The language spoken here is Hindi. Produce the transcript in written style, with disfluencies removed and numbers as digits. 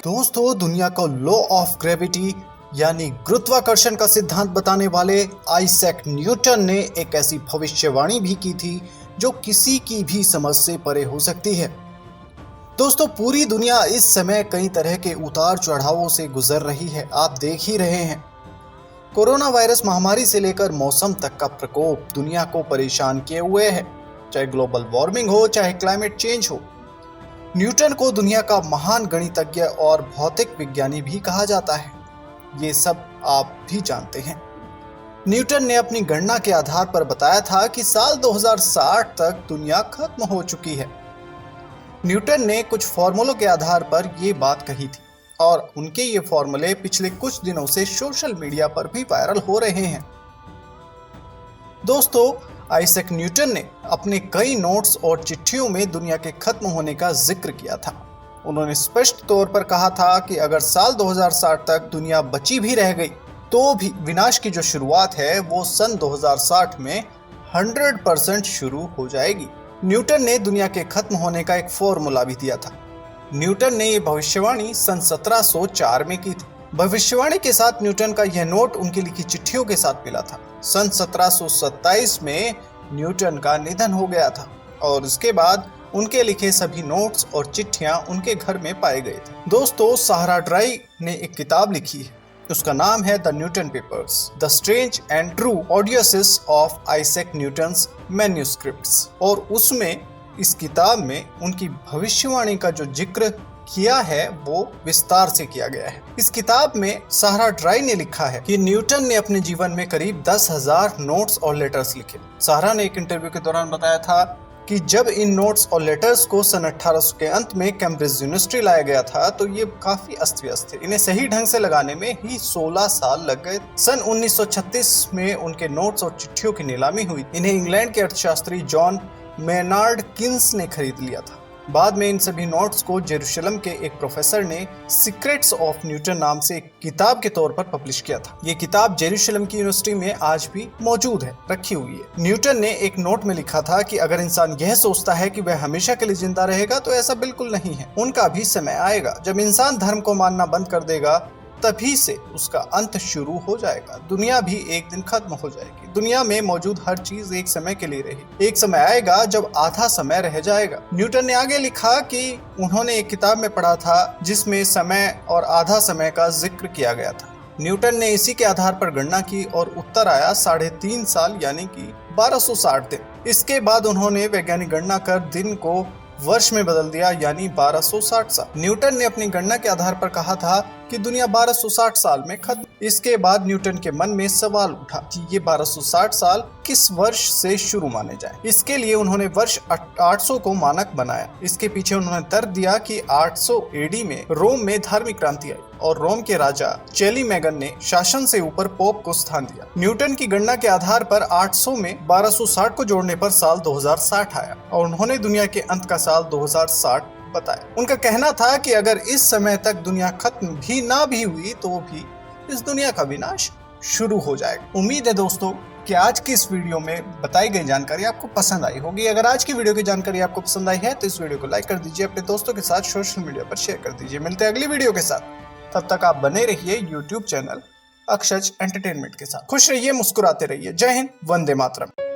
दोस्तों, दुनिया को लॉ ऑफ ग्रेविटी यानी गुरुत्वाकर्षण का सिद्धांत बताने वाले आइजैक न्यूटन ने एक ऐसी भविष्यवाणी भी की थी जो किसी की भी समझ से परे हो सकती है। दोस्तों, पूरी दुनिया इस समय कई तरह के उतार चढ़ावों से गुजर रही है। आप देख ही रहे हैं, कोरोना वायरस महामारी से लेकर मौसम तक का प्रकोप दुनिया को परेशान किए हुए है। चाहे ग्लोबल वार्मिंग हो, चाहे क्लाइमेट चेंज हो। न्यूटन को दुनिया का महान गणितज्ञ और भौतिक विज्ञानी भी कहा जाता है। ये सब आप भी जानते हैं। न्यूटन ने अपनी गणना के आधार पर बताया था कि साल 2060 तक दुनिया खत्म हो चुकी है। न्यूटन ने कुछ फॉर्मूलों के आधार पर ये बात कही थी और उनके ये फॉर्मूले पिछले कुछ दिनों से सोशल मीडिया पर भी वायरल हो रहे हैं। दोस्तों, आइजैक न्यूटन ने अपने कई नोट्स और चिट्ठियों में दुनिया के खत्म होने का जिक्र किया था। उन्होंने स्पष्ट तौर पर कहा था कि अगर साल 2060 तक दुनिया बची भी रह गई तो भी विनाश की जो शुरुआत है वो सन 2060 में 100% शुरू हो जाएगी। न्यूटन ने दुनिया के खत्म होने का एक फॉर्मूला भी दिया था। न्यूटन ने ये भविष्यवाणी सन 1704 में की थी। भविष्यवाणी के साथ न्यूटन का यह नोट उनकी लिखी चिट्ठियों के साथ मिला था। सन 1727 में न्यूटन का निधन हो गया था और इसके बाद उनके लिखे सभी नोट्स और चिट्ठियां उनके घर में पाए गए थे। दोस्तों, साहरा ड्राई ने एक किताब लिखी है। उसका नाम है the Newton papers, the strange and true odyssey of Isaac Newton's manuscripts. और उसमें इस किताब में उनकी भविष्यवाणी का जो जिक्र किया है वो विस्तार से किया गया है। इस किताब में साहरा ड्राई ने लिखा है कि न्यूटन ने अपने जीवन में करीब 10,000 नोट्स और लेटर्स लिखे। साहरा ने एक इंटरव्यू के दौरान बताया था कि जब इन नोट्स और लेटर्स को सन 1800 के अंत में कैम्ब्रिज यूनिवर्सिटी लाया गया था तो ये काफी अस्त व्यस्त थे। इन्हें सही ढंग से लगाने में ही 16 साल लग गए। सन 1936 में उनके नोट्स और चिट्ठियों की नीलामी हुई। इन्हें इंग्लैंड के अर्थशास्त्री जॉन मेनार्ड किन्स ने खरीद लिया था। बाद में इन सभी नोट्स को जेरूशलम के एक प्रोफेसर ने सीक्रेट्स ऑफ न्यूटन नाम से एक किताब के तौर पर पब्लिश किया था। ये किताब जेरूशलम की यूनिवर्सिटी में आज भी मौजूद है, रखी हुई है। न्यूटन ने एक नोट में लिखा था कि अगर इंसान यह सोचता है कि वह हमेशा के लिए जिंदा रहेगा तो ऐसा बिल्कुल नहीं है। उनका भी समय आएगा जब इंसान धर्म को मानना बंद कर देगा, तभी से उसका अंत शुरू हो जाएगा। दुनिया भी एक दिन खत्म हो जाएगी। दुनिया में मौजूद हर चीज एक समय के लिए रही। एक समय आएगा जब आधा समय रह जाएगा। न्यूटन ने आगे लिखा कि उन्होंने एक किताब में पढ़ा था जिसमें समय और आधा समय का जिक्र किया गया था। न्यूटन ने इसी के आधार पर गणना की और उत्तर आया 3.5 साल यानी कि 1260 दिन। इसके बाद उन्होंने वैज्ञानिक गणना कर दिन को वर्ष में बदल दिया यानी 1260 साल। न्यूटन ने अपनी गणना के आधार पर कहा था कि दुनिया 1260 साल में खत्म। इसके बाद न्यूटन के मन में सवाल उठा कि ये 1260 साल किस वर्ष से शुरू माने जाए। इसके लिए उन्होंने वर्ष 800 को मानक बनाया। इसके पीछे उन्होंने तर्क दिया कि 800 एडी में रोम में धार्मिक क्रांति आई और रोम के राजा चैलीमैगन ने शासन से ऊपर पोप को स्थान दिया। न्यूटन की गणना के आधार पर 800 में 1260 को जोड़ने पर साल 2060 आया और उन्होंने दुनिया के अंत का साल 2060 बताया। उनका कहना था कि अगर इस समय तक दुनिया खत्म भी ना भी हुई तो भी इस दुनिया का विनाश शुरू हो जाएगा। उम्मीद है दोस्तों कि आज की इस वीडियो में बताई गई जानकारी आपको पसंद आई होगी। अगर आज की वीडियो की जानकारी आपको पसंद आई है तो इस वीडियो को लाइक कर दीजिए, अपने दोस्तों के साथ सोशल मीडिया पर शेयर कर दीजिए। मिलते हैं अगली वीडियो के साथ। तब तक आप बने रहिए यूट्यूब चैनल अक्षज एंटरटेनमेंट के साथ। खुश रहिए, मुस्कुराते रहिए। जय हिंद, वंदे मातरम।